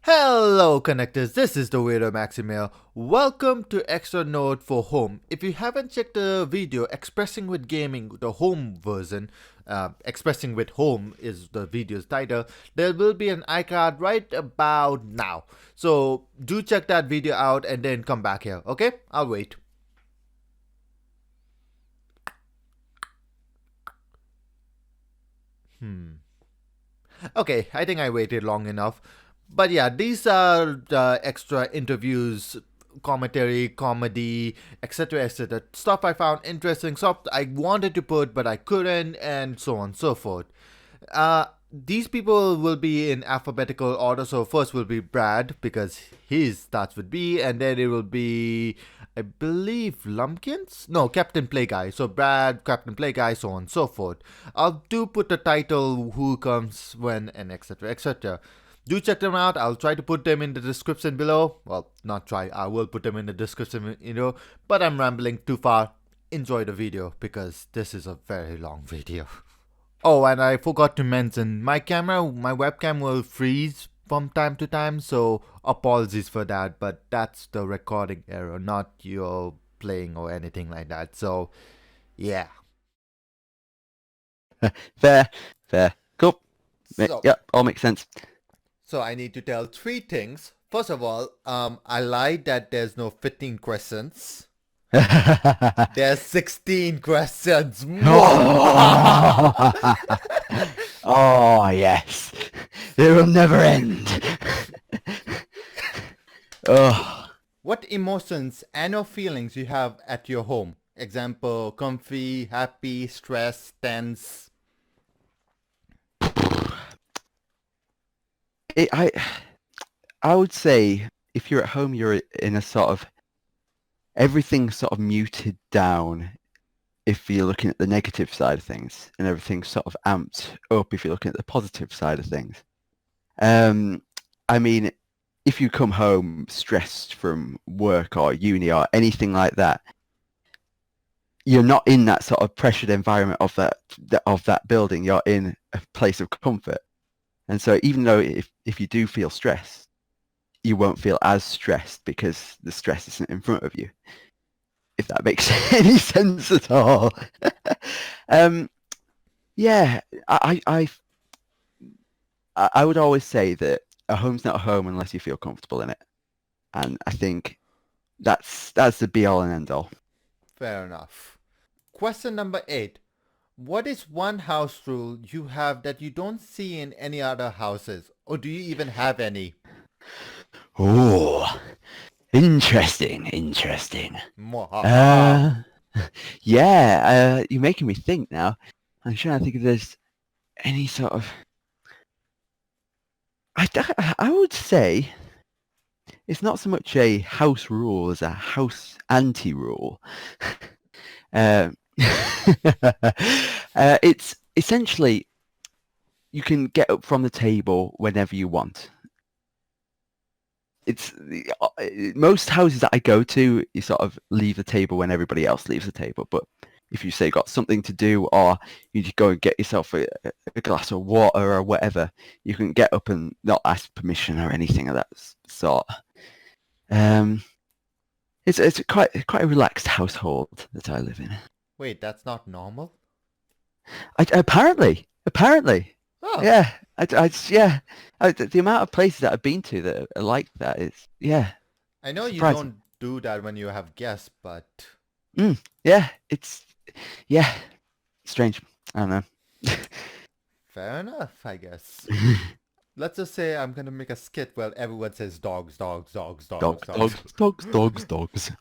Hello connectors, this is the Weirdo Maximil. Welcome to Extra Note for Home. If you haven't checked the video Expressing with Gaming, the home version, Expressing with Home is the video's title, there will be an iCard right about now. So do check that video out and then come back here, okay? I'll wait. Okay, I think I waited long enough. But yeah, these are the extra interviews, commentary, comedy, etc. etc. Stuff I found interesting, stuff I wanted to put but I couldn't, and so on and so forth. These people will be in alphabetical order. So first will be Brad because his starts with B, and then it will be, I believe, Lumkins. No, CaptainPlayGuy. So Brad, CaptainPlayGuy, so on and so forth. I'll do put the title, who comes when, and etc. etc. Do check them out. I'll try to put them in the description below. Well, not try. I will put them in the description, But I'm rambling too far. Enjoy the video because this is a very long video. Oh, and I forgot to mention, my webcam will freeze from time to time, so apologies for that, but that's the recording error, not your playing or anything like that. So, yeah. Fair. Cool. So, Yep, all makes sense. So I need to tell three things. First of all, I lied that there's no 15 questions. There's 16 questions. Oh, yes. It will never end. Oh. What emotions and or feelings you have at your home? Example, comfy, happy, stressed, tense. I would say if you're at home, you're in a sort of everything's sort of muted down if you're looking at the negative side of things, and everything's sort of amped up if you're looking at the positive side of things. I mean, if you come home stressed from work or uni or anything like that, you're not in that sort of pressured environment of that building. You're in a place of comfort. And so even though if you do feel stressed, you won't feel as stressed because the stress isn't in front of you, if that makes any sense at all. Yeah, I would always say that a home's not a home unless you feel comfortable in it. And I think that's the be all and end all. Fair enough. Question number 8. What is one house rule you have that you don't see in any other houses? Or do you even have any? Oh, interesting. Mwahaha. Yeah, you're making me think now. I'm trying to think if there's any sort of... I would say it's not so much a house rule as a house anti-rule. It's essentially you can get up from the table whenever you want. It's most houses that I go to, you sort of leave the table when everybody else leaves the table. But if you say got something to do, or you just go and get yourself a glass of water or whatever, you can get up and not ask permission or anything of that sort. It's quite a relaxed household that I live in. Wait, that's not normal? Apparently. Oh. Yeah. The amount of places that I've been to that are like that is, yeah. I know you surprising. don't do that when you have guests, but... Yeah, it's strange. I don't know. Fair enough, I guess. Let's just say I'm gonna make a skit where everyone says dogs. Dogs.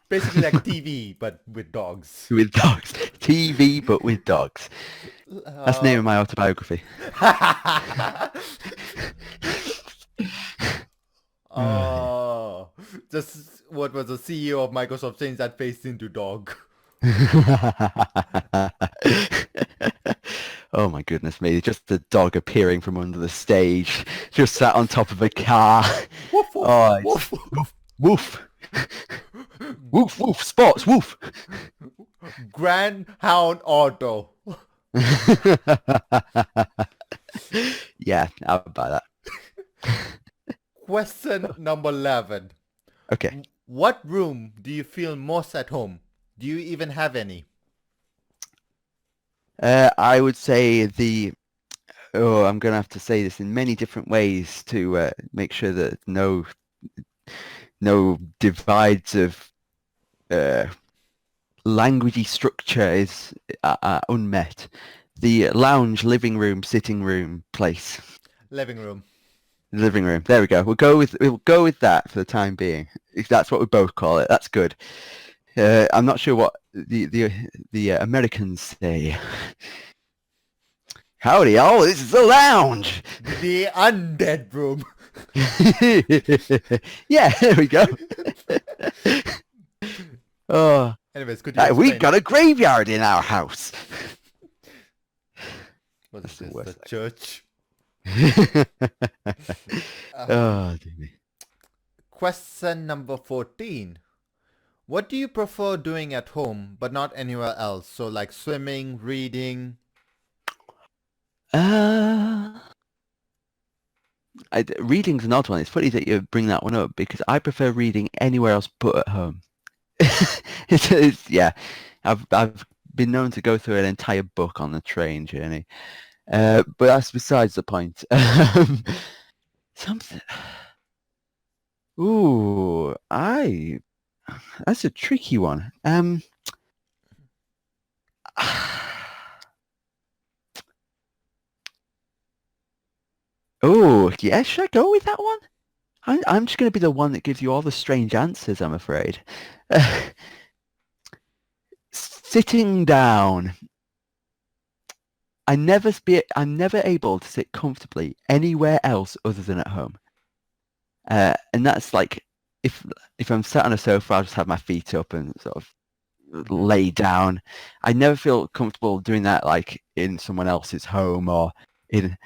Basically like TV, but with dogs. With dogs. TV, but with dogs. That's the name of my autobiography. Oh, just what was the CEO of Microsoft saying that faced into dog? Oh my goodness me, just the dog appearing from under the stage, just sat on top of a car. Woof, woof, Oh, woof. Woof. Woof, woof, sports, woof. Grandhound Auto. Yeah, I'll buy that. Question number 11. Okay. What room do you feel most at home? Do you even have any? I would say I'm going to have to say this in many different ways to make sure that no divides of languagey structure is unmet. The lounge, living room, sitting room place. Living room. Living room. There we go. We'll go with that for the time being. If that's what we both call it. That's good. I'm not sure what the Americans say. Howdy, all. This is the lounge. The undead room. Yeah, there we go. Oh, Anyways, could you we've explain? got a graveyard in our house. What is That's the this? worst The church? Oh, dear me. Question number 14. What do you prefer doing at home but not anywhere else? So like swimming, reading. Reading's an odd one. It's funny that you bring that one up because I prefer reading anywhere else but at home. Yeah, I've been known to go through an entire book on the train journey, but that's besides the point. Something. Ooh, that's a tricky one. Oh, yeah, should I go with that one? I'm just going to be the one that gives you all the strange answers, I'm afraid. Sitting down. I'm never able to sit comfortably anywhere else other than at home. And that's like, if I'm sat on a sofa, I'll just have my feet up and sort of lay down. I never feel comfortable doing that like in someone else's home or in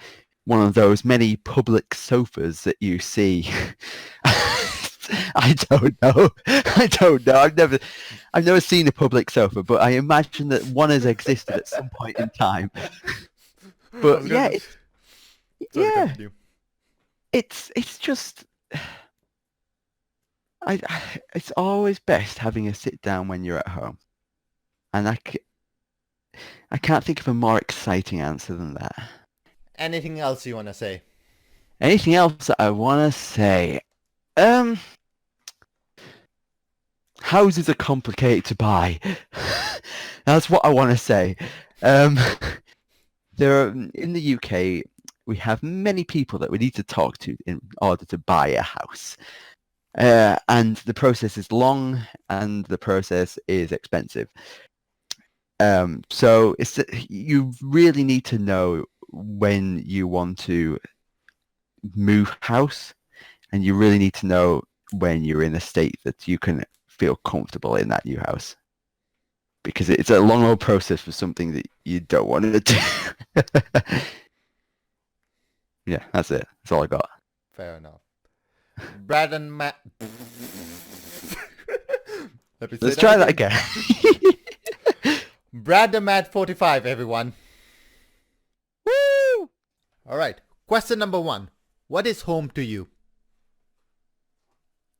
one of those many public sofas that you see. I don't know. I've never seen a public sofa, but I imagine that one has existed at some point in time. But yeah, it's just it's always best having a sit down when you're at home, and I can't think of a more exciting answer than that. Anything else you want to say? Anything else that I want to say? Houses are complicated to buy. That's what I want to say. In the UK, we have many people that we need to talk to in order to buy a house. And the process is long and the process is expensive. So you really need to know when you want to move house, and you really need to know when you're in a state that you can feel comfortable in that new house, because it's a long old process for something that you don't want to do. Yeah, that's it. That's all I got. Fair enough. Brad and Matt. Let's try that again. Brad and Matt 45, everyone. Woo! All right. Question number 1. What is home to you?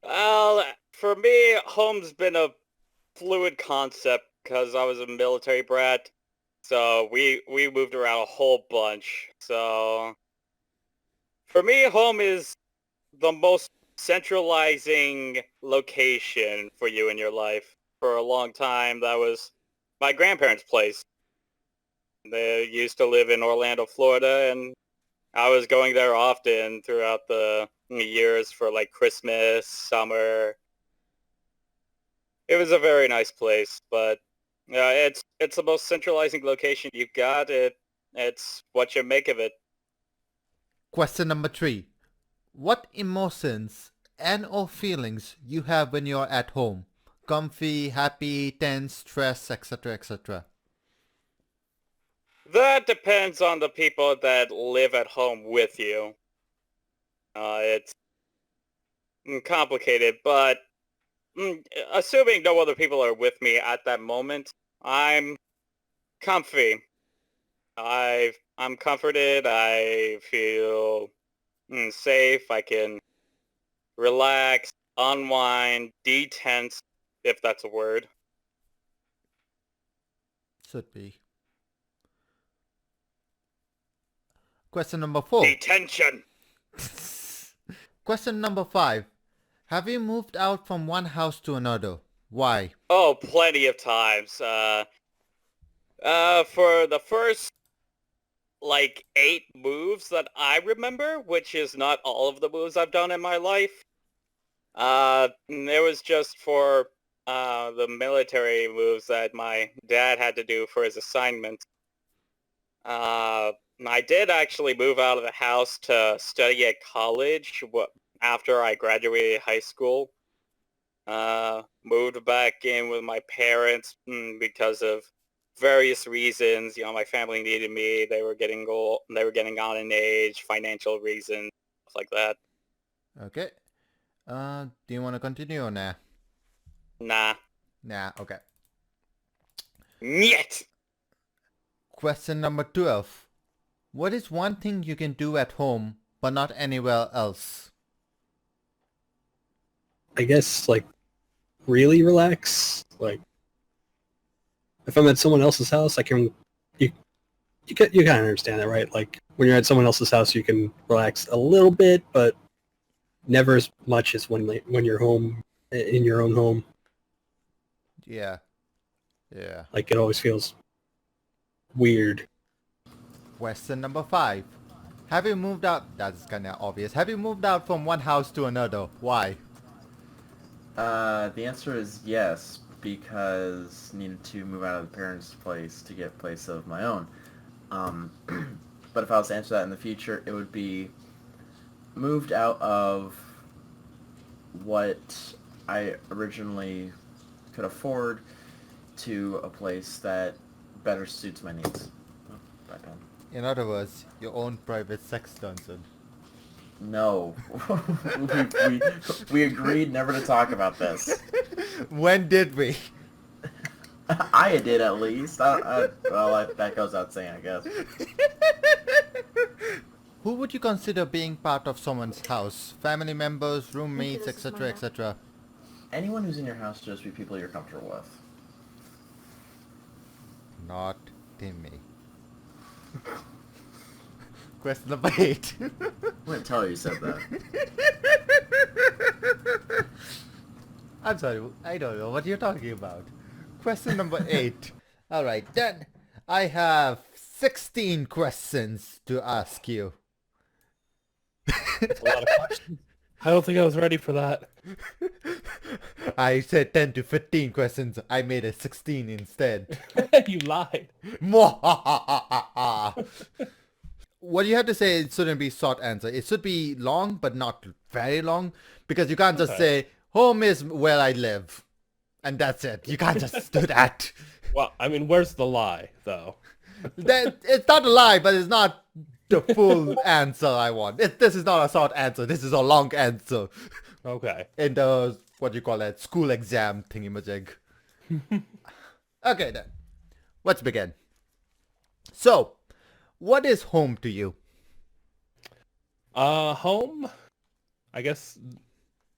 Well, for me, home's been a fluid concept because I was a military brat. So we moved around a whole bunch. So for me, home is the most centralizing location for you in your life. For a long time, that was my grandparents' place. They used to live in Orlando, Florida, and I was going there often throughout the years for like Christmas, summer. It was a very nice place, but it's the most centralizing location you got. It's what you make of it. Question number 3. What emotions and or feelings you have when you're at home? Comfy, happy, tense, stress, etc., etc. That depends on the people that live at home with you. It's complicated, but assuming no other people are with me at that moment, I'm comfy. I'm comforted. I feel safe. I can relax, unwind, detense, if that's a word. Should be. Question number 4. Detention! Question number 5. Have you moved out from one house to another? Why? Oh, plenty of times. For the first, 8 moves that I remember, which is not all of the moves I've done in my life, there was just for the military moves that my dad had to do for his assignment. I did actually move out of the house to study at college after I graduated high school. Moved back in with my parents because of various reasons. My family needed me. They were getting on in age, financial reasons, stuff like that. Okay. Do you want to continue or nah? Nah. Nah, okay. Nyet! Question number 12. What is one thing you can do at home but not anywhere else? I guess, really relax. If I'm at someone else's house, you kind of understand that, right? When you're at someone else's house, you can relax a little bit, but never as much as when you're home, in your own home. Yeah. Yeah. It always feels weird. Question number 5. Have you moved out? That's kind of obvious. Have you moved out from one house to another? Why? The answer is yes, because needed to move out of the parents' place to get a place of my own. But if I was to answer that in the future, it would be moved out of what I originally could afford to a place that better suits my needs. Oh, bye, pen. In other words, your own private sex dungeon. No. we agreed never to talk about this. When did we? I did at least. Well, that goes without saying, I guess. Who would you consider being part of someone's house? Family members, roommates, etc., etc. Anyone who's in your house should just be people you're comfortable with. Not Timmy. Question number 8. I'm gonna tell her you said that. I'm sorry, I don't know what you're talking about. Question number 8. Alright, then I have 16 questions to ask you. A lot of questions. I don't think I was ready for that. I said 10 to 15 questions. I made it 16 instead. You lied. What you have to say, it shouldn't be short answer. It should be long, but not very long. Because you can't just say, home is where I live. And that's it. You can't just do that. Well, I mean, where's the lie, though? It's not a lie, but it's not the full answer I want. This is not a short answer. This is a long answer. Okay. In the, what you call that, school exam thingy-majig. Okay, then. Let's begin. So, what is home to you? Home? I guess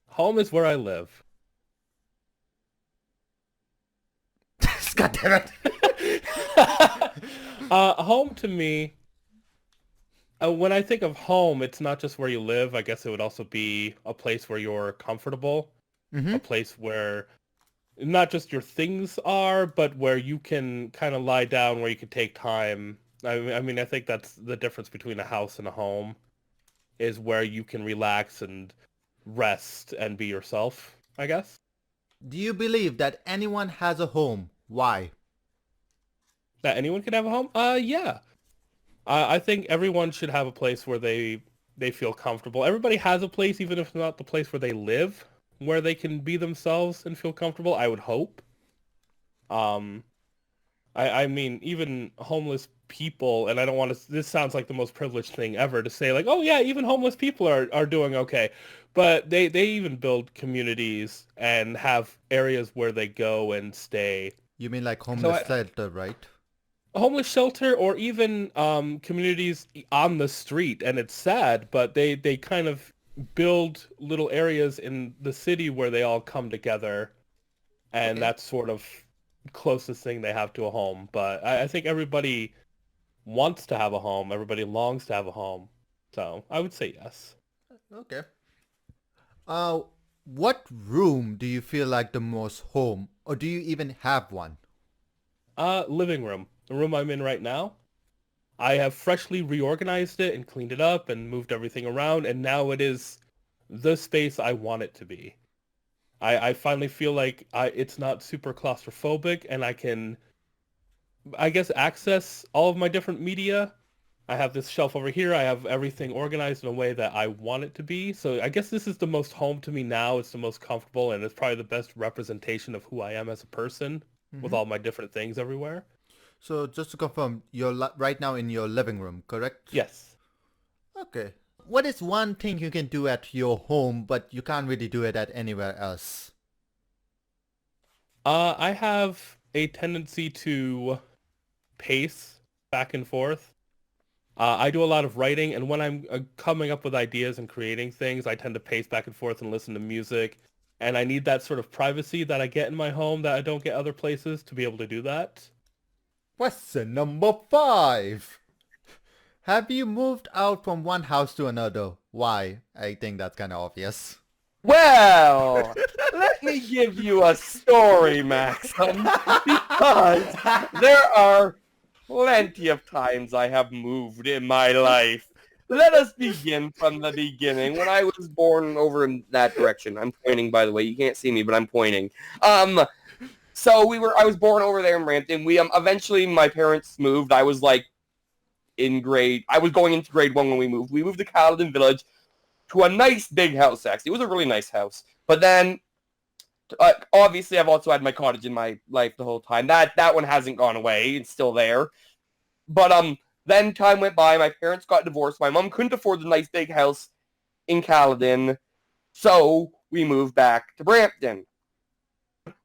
home is where I live. God damn it. Home to me, when I think of home, it's not just where you live. I guess it would also be a place where you're comfortable, a place where not just your things are, but where you can kind of lie down, where you can take time. I mean, I think that's the difference between a house and a home, is where you can relax and rest and be yourself, I guess. Do you believe that anyone has a home? Why? That anyone can have a home? Yeah. I think everyone should have a place where they feel comfortable. Everybody has a place, even if it's not the place where they live, where they can be themselves and feel comfortable, I would hope. I mean, even homeless people, and I don't want to, this sounds like the most privileged thing ever to say, like, oh yeah, even homeless people are doing okay. But they even build communities and have areas where they go and stay. You mean like homeless shelter, right? A homeless shelter, or even communities on the street, and it's sad, but they kind of build little areas in the city where they all come together, and Okay. that's sort of closest thing they have to a home. But I think everybody wants to have a home. Everybody longs to have a home. So I would say yes. Okay. Uh, what room do you feel like the most home, or do you even have one? Living room. The room I'm in right now. I have freshly reorganized it and cleaned it up and moved everything around, and now it is the space I want it to be. I finally feel like it's not super claustrophobic, and I can, I guess, access all of my different media. I have this shelf over here. I have everything organized in a way that I want it to be. So I guess this is the most home to me now. It's the most comfortable, and it's probably the best representation of who I am as a person with all my different things everywhere. So just to confirm, you're right now in your living room, correct? Yes. Okay. What is one thing you can do at your home, but you can't really do it at anywhere else? I have a tendency to pace back and forth. I do a lot of writing, and when I'm coming up with ideas and creating things, I tend to pace back and forth and listen to music. And I need that sort of privacy that I get in my home that I don't get other places to be able to do that. Question number 5. Have you moved out from one house to another? Why? I think that's kind of obvious. Well, let me give you a story, Maxim, because there are plenty of times I have moved in my life. Let us begin from the beginning. When I was born over in that direction, I'm pointing, by the way. You can't see me, but I'm pointing. So I was born over there in Brampton. We eventually my parents moved. I was like I was going into grade 1 when we moved. We moved to Caledon Village to a nice big house, actually. It was a really nice house. But then obviously I've also had my cottage in my life the whole time. That one hasn't gone away. It's still there. But then time went by, my parents got divorced. My mom couldn't afford the nice big house in Caledon. So we moved back to Brampton.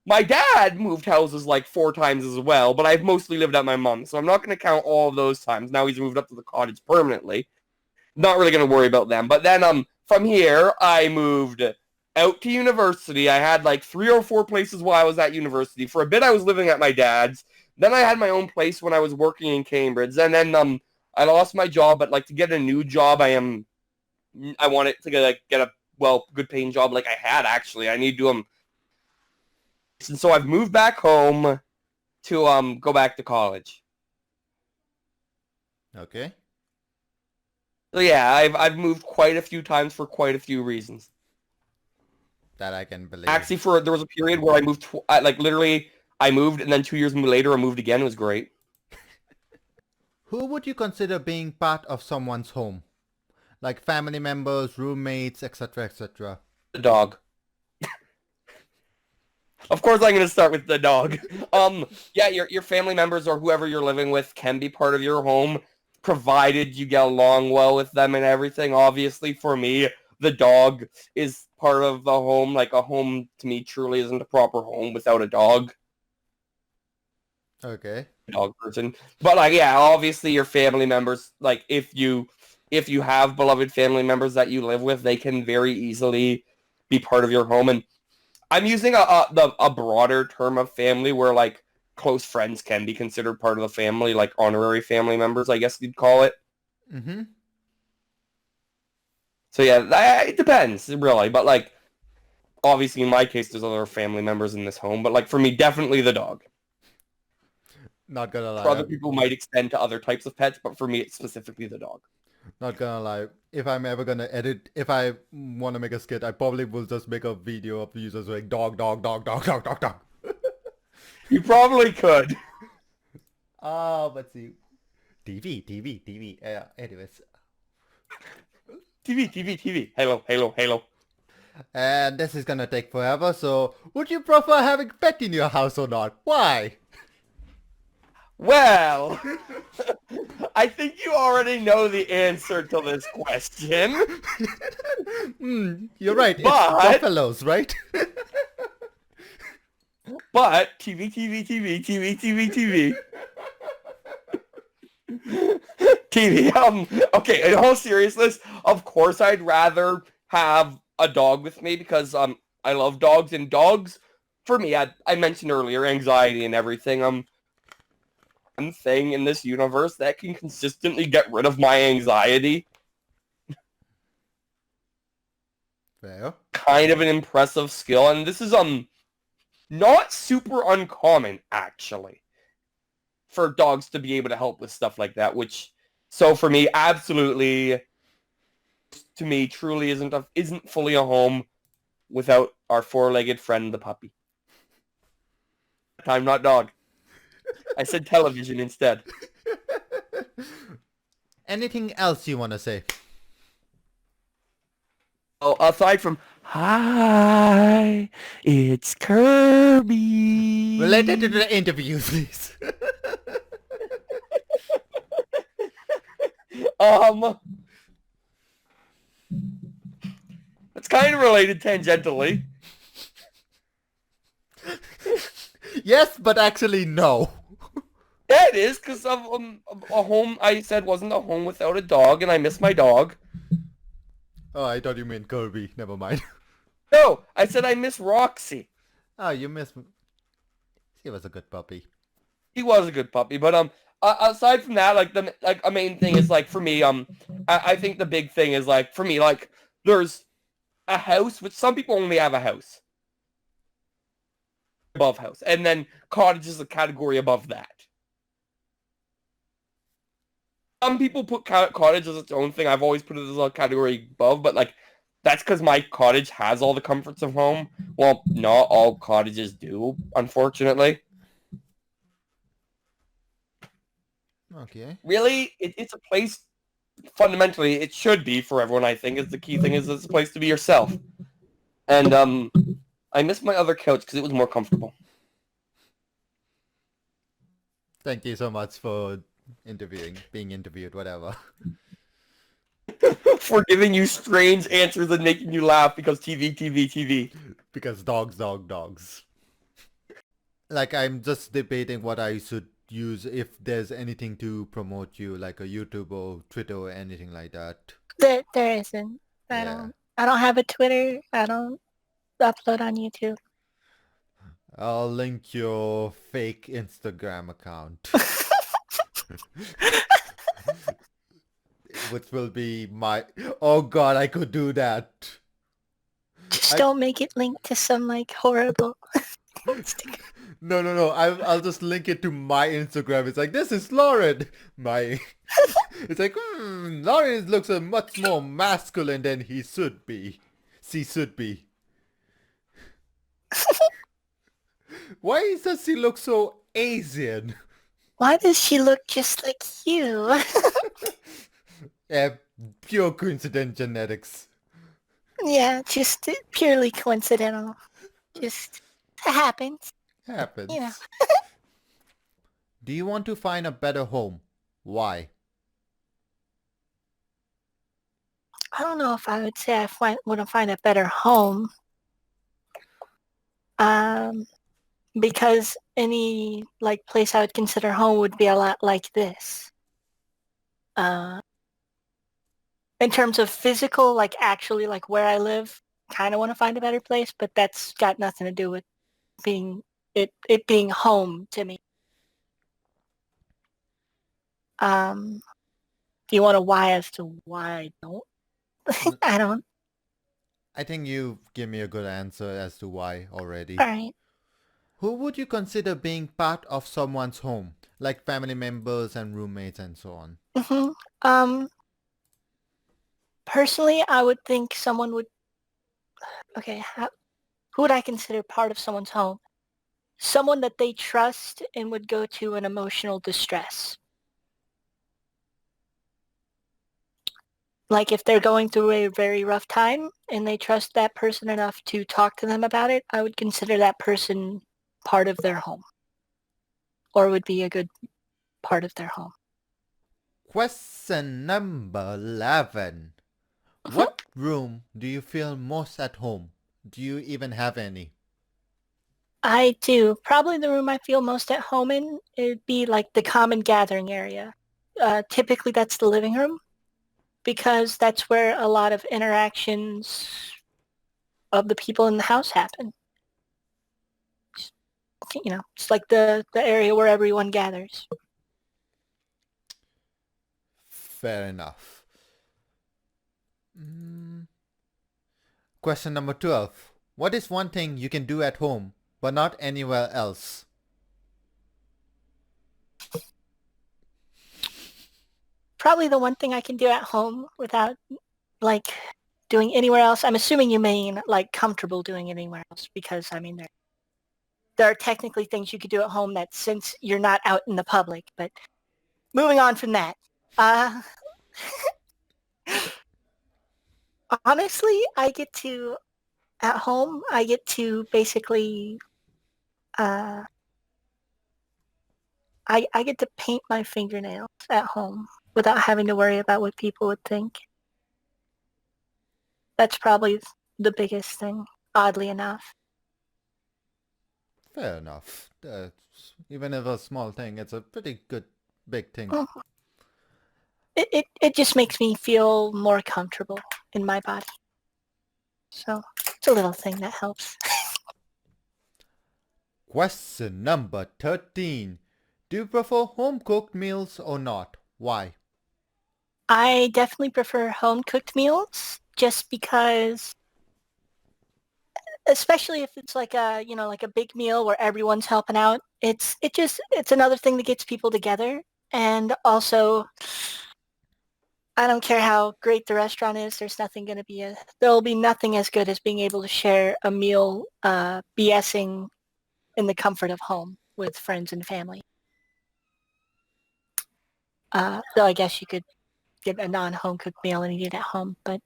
My dad moved houses like 4 times as well, but I've mostly lived at my mom's, so I'm not going to count all of those times. Now he's moved up to the cottage permanently. Not really going to worry about them. But then from here, I moved out to university. I had like 3 or 4 places while I was at university. For a bit, I was living at my dad's. Then I had my own place when I was working in Cambridge. And then I lost my job, but like to get a new job, I wanted to get a good paying job like I had actually. I need to and so I've moved back home to go back to college. Okay. So yeah, I've moved quite a few times for quite a few reasons. That I can believe. Actually, there was a period where I moved literally I moved and then 2 years later I moved again. It was great. Who would you consider being part of someone's home? Like family members, roommates, etc., etc. The dog. Of course I'm going to start with the dog. Yeah, your family members or whoever you're living with can be part of your home, provided you get along well with them and everything. Obviously, for me, the dog is part of the home. Like, a home, to me, truly isn't a proper home without a dog. Okay. Dog person. But, like, yeah, obviously your family members, like, if you have beloved family members that you live with, they can very easily be part of your home. And I'm using a broader term of family where, like, close friends can be considered part of the family, like honorary family members, I guess you'd call it. Mm-hmm. So, yeah, it depends, really. But, like, obviously, in my case, there's other family members in this home. But, like, for me, definitely the dog. Not gonna lie. For other people, might extend to other types of pets, but for me, it's specifically the dog. Not gonna lie. If I'm ever gonna edit, if I want to make a skit, I probably will just make a video of users like dog, dog, dog, dog, dog, dog, dog. You probably could. Let's see. TV. Anyways. TV. Halo. And this is gonna take forever, so would you prefer having a pet in your house or not? Why? Well, I think you already know the answer to this question. You're right. But- It's buffaloes, right? But TV. TV. Okay, in all seriousness, of course I'd rather have a dog with me because I love dogs, and dogs, for me, I mentioned earlier, anxiety and everything. One thing in this universe that can consistently get rid of my anxiety. Fair. Kind of an impressive skill, and this is not super uncommon actually for dogs to be able to help with stuff like that, which so for me absolutely to me truly isn't fully a home without our four-legged friend the puppy. Time, not dog. I said television instead. Anything else you want to say? Oh, aside from hi, it's Kirby. Related to the interview, please. It's kind of related tangentially. Yes, but actually no. Yeah, it is, because of a home I said wasn't a home without a dog, and I miss my dog. Oh, I thought you meant Kirby. Never mind. No, I said I miss Roxy. Oh, you missed. He was a good puppy. He was a good puppy, but aside from that, like a main thing is like for me, I think the big thing is like for me, like there's a house, which some people only have a house above house, and then cottage is a category above that. Some people put cottage as its own thing. I've always put it as a category above, but like that's because my cottage has all the comforts of home. Well, not all cottages do, unfortunately. Okay. Really, it's a place. Fundamentally, it should be for everyone. I think is the key thing is it's a place to be yourself. And I miss my other couch because it was more comfortable. Thank you so much for being interviewed, whatever. For giving you strange answers and making you laugh because TV. Because dogs. Like, I'm just debating what I should use if there's anything to promote you, like a YouTube or Twitter or anything like that. There isn't. Yeah. I don't have a Twitter. I don't upload on YouTube. I'll link your fake Instagram account. Which will be my... Oh god, I could do that. Just don't make it linked to some like horrible... No. I'll just link it to my Instagram. It's like, this is Lauren. It's like, Lauren looks much more masculine than he should be. She should be. Why does she look so Asian? Why does she look just like you? Yeah, pure coincidence genetics. Yeah, just purely coincidental. Just happens. Happens. You know. Do you want to find a better home? Why? I don't know if I would say I want to find a better home. Because any like place I would consider home would be a lot like this. In terms of physical, like actually like where I live, kind of want to find a better place, but that's got nothing to do with being home to me. Do you want a why as to why I don't? I don't. I think you give me a good answer as to why already. All right. Who would you consider being part of someone's home? Like family members and roommates and so on. Mm-hmm. Personally, I would think someone would... Okay, who would I consider part of someone's home? Someone that they trust and would go to an emotional distress. Like if they're going through a very rough time and they trust that person enough to talk to them about it, I would consider that person part of their home. Or would be a good part of their home. Question number 11. What room do you feel most at home? Do you even have any? I do. Probably the room I feel most at home in, it'd be like the common gathering area. Typically that's the living room. because that's where a lot of interactions of the people in the house happen. You know, it's like the area where everyone gathers. Fair enough. Question number 12. What is one thing you can do at home, but not anywhere else? Probably the one thing I can do at home without, like, doing anywhere else. I'm assuming you mean, like, comfortable doing anywhere else, because, I mean, there are technically things you could do at home that, since you're not out in the public, but moving on from that. Honestly, at home, I get to basically, I get to paint my fingernails at home without having to worry about what people would think. That's probably the biggest thing, oddly enough. Fair enough. Even if a small thing, it's a pretty good big thing. It just makes me feel more comfortable in my body. So it's a little thing that helps. Question number 13. Do you prefer home-cooked meals or not? Why? I definitely prefer home-cooked meals just because, especially if it's like a, you know, like a big meal where everyone's helping out, it's another thing that gets people together. And also, I don't care how great the restaurant is, there'll be nothing as good as being able to share a meal, BSing in the comfort of home with friends and family. So I guess you could get a non-home cooked meal and eat it at home, but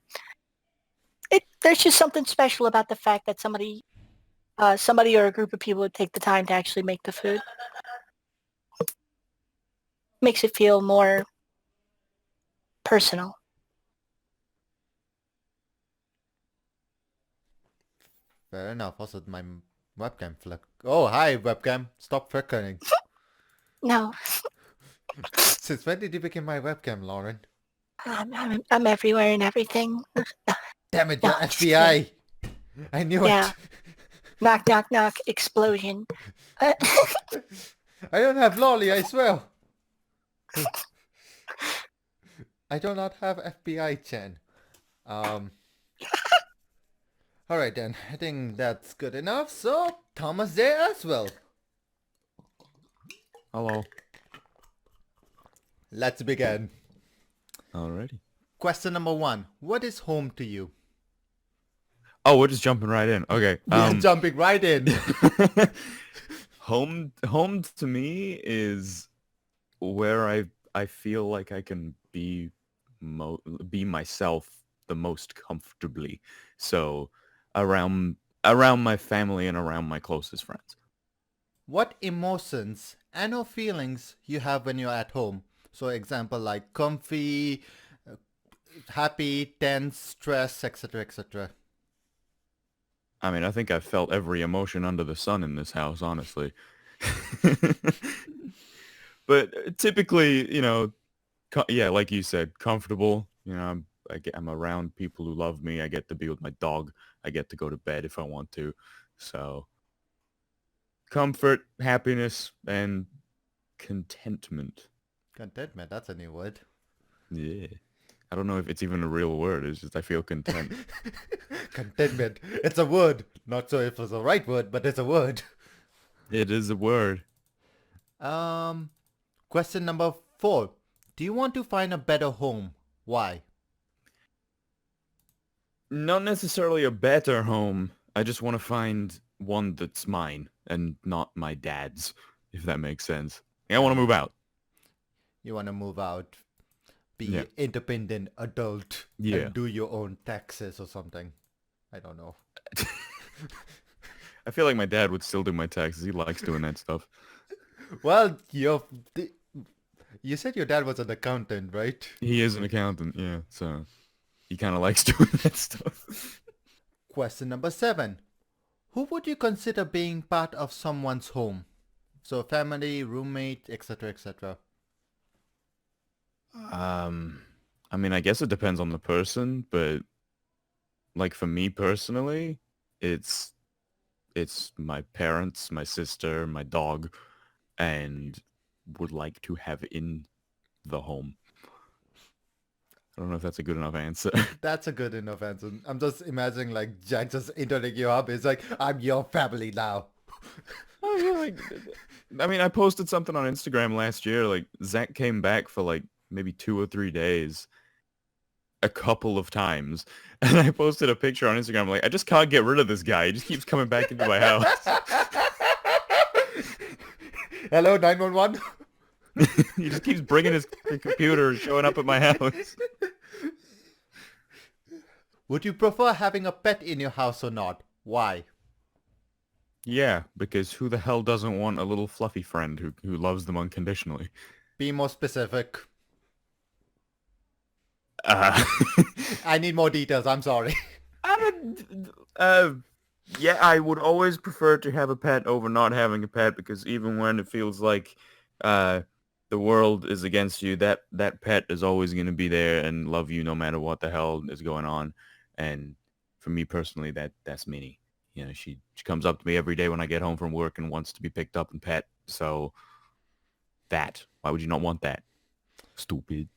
there's just something special about the fact that somebody or a group of people would take the time to actually make the food. Makes it feel more personal. Fair enough. Also, my webcam flick. Oh, hi, webcam. Stop flickering. No, Since when did you become my webcam, Lauren? I'm everywhere and everything. Damn it, you're No, just FBI. I knew Yeah. it. Knock, knock, knock, explosion. I don't have lolly, I swear. I do not have FBI, Chen. Alright then, I think that's good enough. So, Thomas there as well. Hello. Let's begin. Alrighty. Question number 1. What is home to you? Oh, we're just jumping right in. Okay. We're jumping right in. Home to me is where I feel like I can be myself the most comfortably. So around my family and around my closest friends. What emotions and or feelings you have when you're at home? So example like comfy, happy, tense, stress, etc., etc. I mean, I think I've felt every emotion under the sun in this house, honestly. But typically, you know, yeah, like you said, comfortable. You know, I'm around people who love me. I get to be with my dog. I get to go to bed if I want to. So, comfort, happiness, and contentment. Contentment, that's a new word. Yeah. I don't know if it's even a real word. It's just I feel content. Contentment. It's a word. Not sure if it's the right word, but it's a word. It is a word. Question number 4. Do you want to find a better home? Why? Not necessarily a better home. I just want to find one that's mine and not my dad's, if that makes sense. I want to move out. You want to move out, be Yeah. independent adult, Yeah. and do your own taxes or something. I don't know. I feel like my dad would still do my taxes. He likes doing that stuff. Well, you said your dad was an accountant, right? He is an accountant, yeah, so he kind of likes doing that stuff. Question number 7. Who would you consider being part of someone's home? So family, roommate, etc., etc. I mean, I guess it depends on the person, but like for me personally, it's my parents, my sister, my dog, and would like to have in the home. I don't know if that's a good enough answer. That's a good enough answer. I'm just imagining like Jack just entering you up. It's like, I'm your family now. Oh, yeah, like, I mean, I posted something on Instagram last year. Like, Zach came back for like maybe 2 or 3 days, a couple of times, and I posted a picture on Instagram. Like, I just can't get rid of this guy. He just keeps coming back into my house. Hello, 911. He just keeps bringing his computer and showing up at my house. Would you prefer having a pet in your house or not? Why? Yeah, because who the hell doesn't want a little fluffy friend who loves them unconditionally? Be more specific. Uh, I need more details. I'm sorry. Yeah, I would always prefer to have a pet over not having a pet, because even when it feels like the world is against you, that pet is always going to be there and love you no matter what the hell is going on. And for me personally, that's Minnie. You know, she comes up to me every day when I get home from work and wants to be picked up and pet. So why would you not want that? Stupid.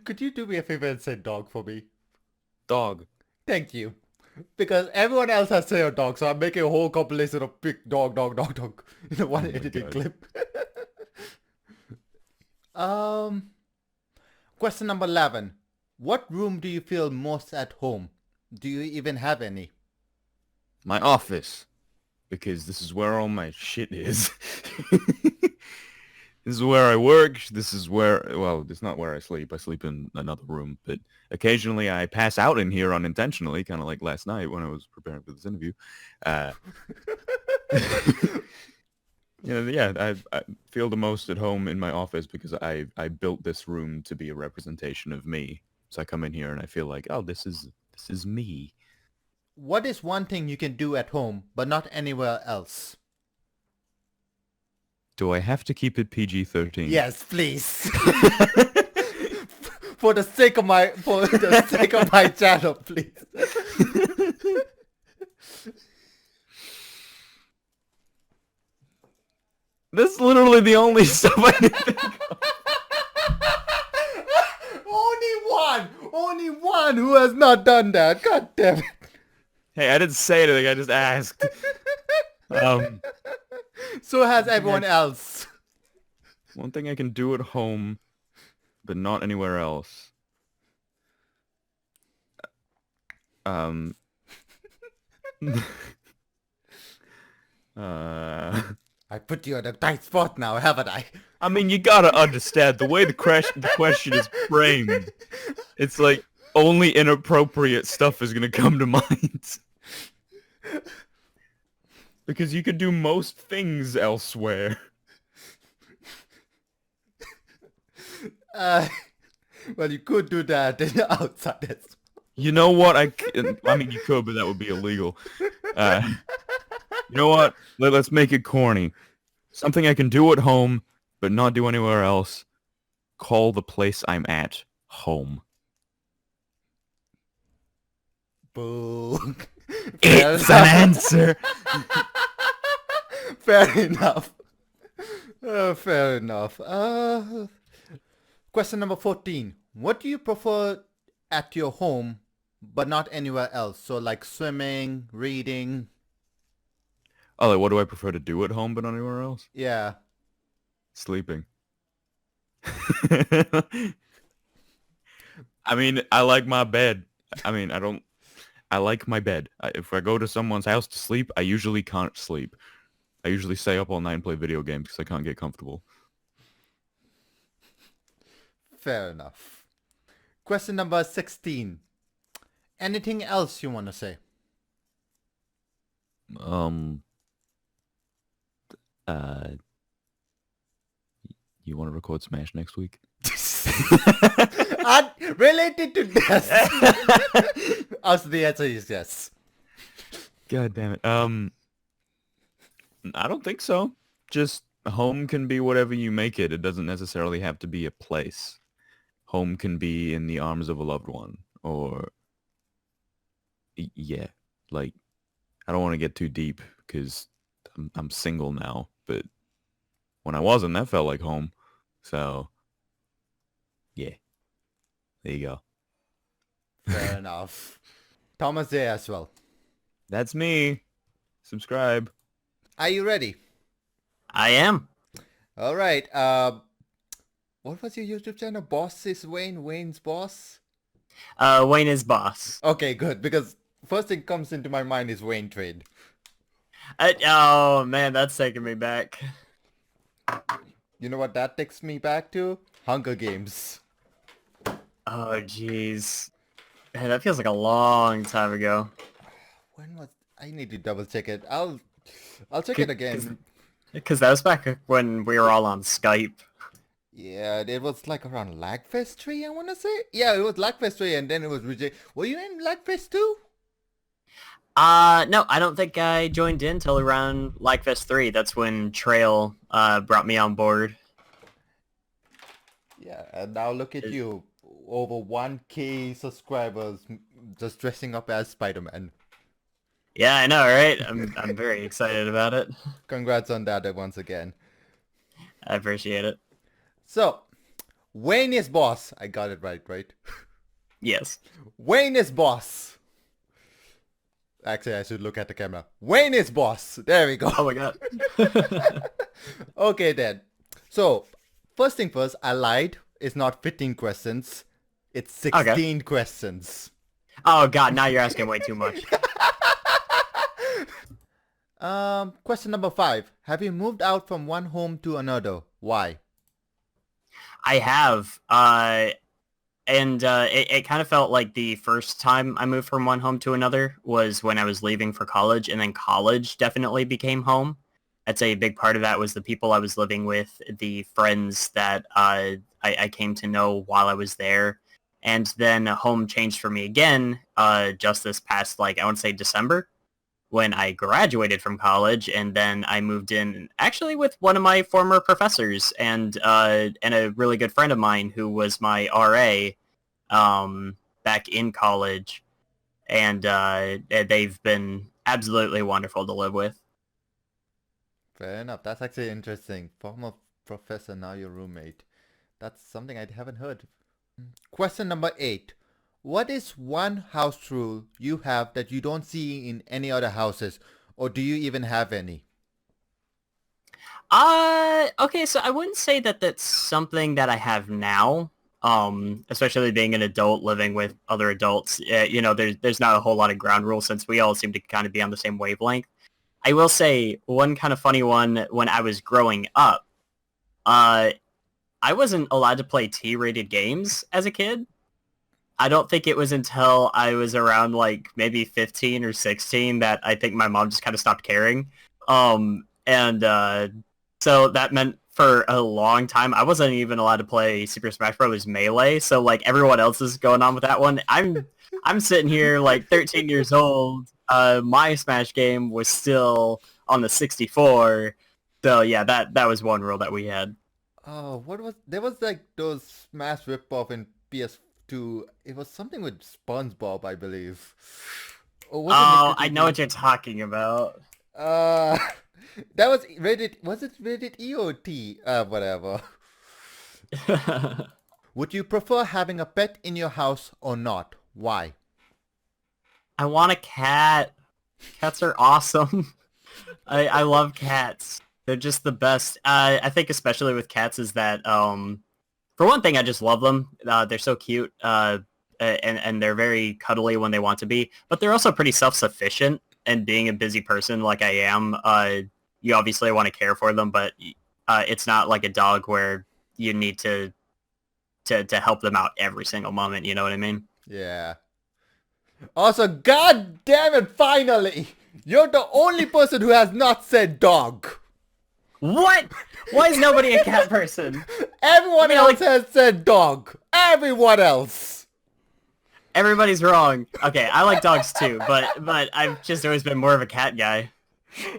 Could you do me a favor and say dog for me? Dog. Thank you. Because everyone else has said dog, so I'm making a whole compilation of pick dog in one Oh my edited God. clip. Question number 11. What room do you feel most at home? Do you even have any? My office. Because this is where all my shit is. This is where I work. This is where, well, it's not where I sleep. I sleep in another room. But occasionally I pass out in here unintentionally, kind of like last night when I was preparing for this interview. Yeah, I feel the most at home in my office because I built this room to be a representation of me. So I come in here and I feel like, oh, this is me. What is one thing you can do at home, but not anywhere else? Do I have to keep it PG-13? Yes, please. For the sake of my channel, please. This is literally the only stuff I can think of. Only one who has not done that. God damn it. Hey, I didn't say anything. I just asked. So has everyone else. One thing I can do at home, but not anywhere else. I put you on a tight spot now, haven't I? I mean, you gotta understand the way the question is framed. It's like only inappropriate stuff is gonna come to mind. Because you could do most things elsewhere. Well, you could do that outside as well. You know what? I mean, you could, but that would be illegal. You know what? Let's make it corny. Something I can do at home, but not do anywhere else. Call the place I'm at home. Boo. It's an answer. Fair enough. Fair enough. Question number 14. What do you prefer at your home, but not anywhere else? So like swimming, reading. Oh, like what do I prefer to do at home, but not anywhere else? Yeah. Sleeping. I mean, I like my bed. I like my bed. If I go to someone's house to sleep, I usually can't sleep. I usually stay up all night and play video games because I can't get comfortable. Fair enough. Question number 16. Anything else you want to say? You want to record Smash next week? Related to this. Also, the answer is yes. God damn it. I don't think so. Just home can be whatever you make it. It doesn't necessarily have to be a place. home can be in the arms of a loved one, or yeah, like I don't want to get too deep because I'm single now, but when I wasn't, that felt like home. So yeah, there you go. Fair enough. Thomas J. Ashwell. That's me. Subscribe. Are you ready? I am. All right. What was your YouTube channel? Boss is Wayne. Wayne's Boss. WayneisBoss. Okay, good. Because first thing comes into my mind is Wayne Trade. Oh man, that's taking me back. You know what that takes me back to? Hunger Games. Oh jeez. Man, that feels like a long time ago. When was... I need to double check it. I'll check it again. Because that was back when we were all on Skype. Yeah, it was like around Lagfest 3, I want to say. Yeah, it was Lagfest 3 and then it was rejected. Were you in Lagfest 2? No, I don't think I joined in till around Lagfest 3. That's when Trail brought me on board. Yeah, and now look at you. Over 1K subscribers just dressing up as Spider-Man. Yeah, I know, right? I'm very excited about it. Congrats on that once again. I appreciate it. So, WayneisBoss. I got it right? Yes. WayneisBoss. Actually, I should look at the camera. WayneisBoss. There we go. Oh my god. Okay then. So, first thing first, I lied. It's not 15 questions. It's 16 questions. Oh god, now you're asking way too much. Question number 5. Have you moved out from one home to another? Why? I have. It kind of felt like the first time I moved from one home to another was when I was leaving for college, and then college definitely became home. I'd say a big part of that was the people I was living with, the friends that I came to know while I was there. And then home changed for me again just this past, I want to say December, when I graduated from college, and then I moved in actually with one of my former professors and a really good friend of mine who was my RA back in college, and they've been absolutely wonderful to live with. Fair enough. That's actually interesting. Former professor, now your roommate. That's something I haven't heard. Question number 8. What is one house rule you have that you don't see in any other houses? Or do you even have any? Okay, so I wouldn't say that that's something that I have now. Especially being an adult living with other adults. There's not a whole lot of ground rules since we all seem to kind of be on the same wavelength. I will say one kind of funny one when I was growing up. I wasn't allowed to play T-rated games as a kid. I don't think it was until I was around maybe 15 or 16 that I think my mom just kind of stopped caring. So that meant for a long time I wasn't even allowed to play Super Smash Bros. Melee. So everyone else is going on with that one. I'm sitting here 13 years old. My Smash game was still on the 64. So yeah, that was one rule that we had. Oh, there was those Smash ripoff in PS2. It was something with SpongeBob, I believe. I know what you're talking about. That was rated, was it rated E or T? Whatever. Would you prefer having a pet in your house or not? Why? I want a cat. Cats are awesome. I love cats. They're just the best. I think especially with cats is that, for one thing, I just love them. They're so cute, and they're very cuddly when they want to be. But they're also pretty self-sufficient, and being a busy person like I am, you obviously want to care for them, but it's not like a dog where you need to help them out every single moment, you know what I mean? Yeah. Also, god damn it, finally! You're the only person who has not said dog. What? Why is nobody a cat person? Everyone else has said dog. Everyone else. Everybody's wrong. Okay, I like dogs too, but I've just always been more of a cat guy.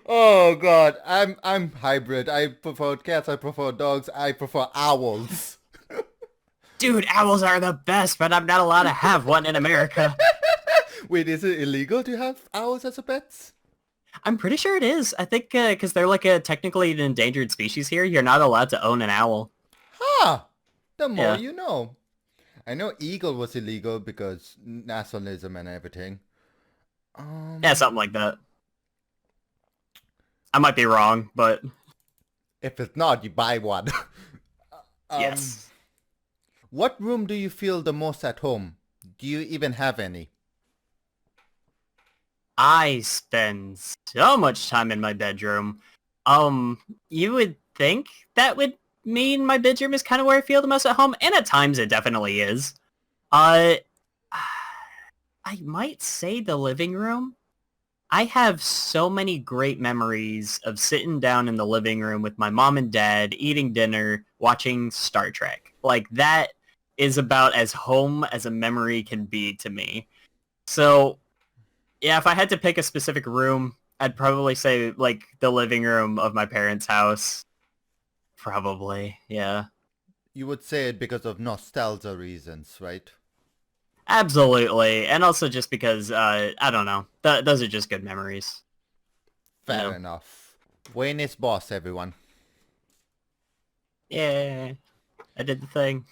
Oh god, I'm hybrid. I prefer cats, I prefer dogs, I prefer owls. Dude, owls are the best, but I'm not allowed to have one in America. Wait, is it illegal to have owls as a pets? I'm pretty sure it is. I think because they're like a technically an endangered species here, you're not allowed to own an owl. Huh. The more Yeah. you know. I know eagle was illegal because nationalism and everything. Yeah, something like that. I might be wrong, but If it's not, you buy one. yes. What room do you feel the most at home? Do you even have any? I spend so much time in my bedroom. You would think that would mean my bedroom is kind of where I feel the most at home, and at times it definitely is. I might say the living room. I have so many great memories of sitting down in the living room with my mom and dad, eating dinner, watching Star Trek. Like, that is about as home as a memory can be to me. So, yeah, if I had to pick a specific room, I'd probably say, like, the living room of my parents' house. Probably, yeah. You would say it because of nostalgia reasons, right? Absolutely. And also just because, I don't know. Those are just good memories. Fair No. enough. WayneisBoss, everyone. Yeah. I did the thing.